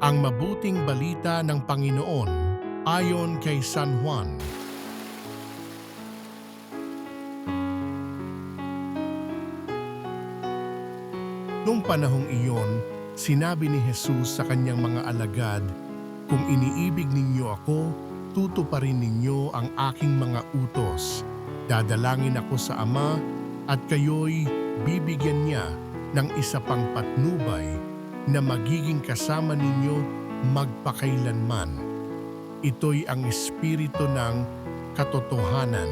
Ang mabuting balita ng Panginoon ayon kay San Juan. Noong panahong iyon, sinabi ni Jesus sa kanyang mga alagad, "Kung iniibig ninyo ako, tutuparin ninyo ang aking mga utos. Dadalangin ako sa Ama at kayo'y bibigyan niya ng isa pang patnubay na magiging kasama ninyo magpakailanman. Ito'y ang Espiritu ng katotohanan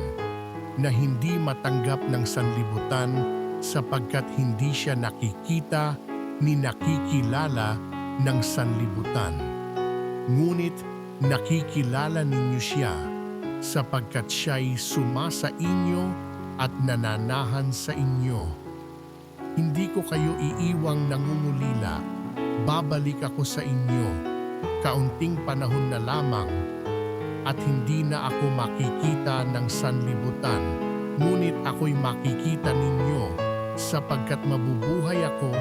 na hindi matanggap ng sanlibutan sapagkat hindi siya nakikita ni nakikilala ng sanlibutan. Ngunit nakikilala ninyo siya sapagkat siya'y sumasa inyo at nananahan sa inyo. Hindi ko kayo iiwang nangungulila, babalik ako sa inyo. Kaunting panahon na lamang at hindi na ako makikita ng sanlibutan, ngunit ako'y makikita ninyo sapagkat mabubuhay ako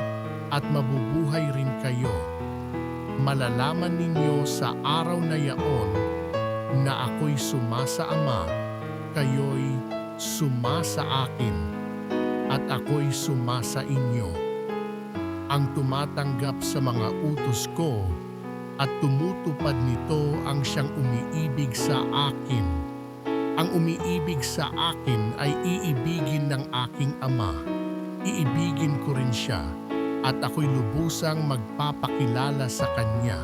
at mabubuhay rin kayo. Malalaman ninyo sa araw na yaon na ako'y sumasa Ama, kayo'y sumasa akin, at ako'y sumasa inyo. Ang tumatanggap sa mga utos ko at tumutupad nito ang siyang umiibig sa akin. Ang umiibig sa akin ay iibigin ng aking Ama. Iibigin ko rin siya at ako'y lubusang magpapakilala sa kanya."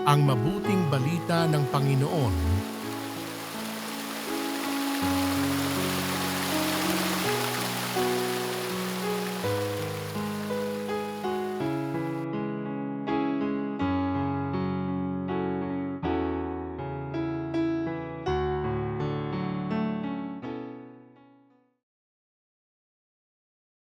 Ang mabuting balita ng Panginoon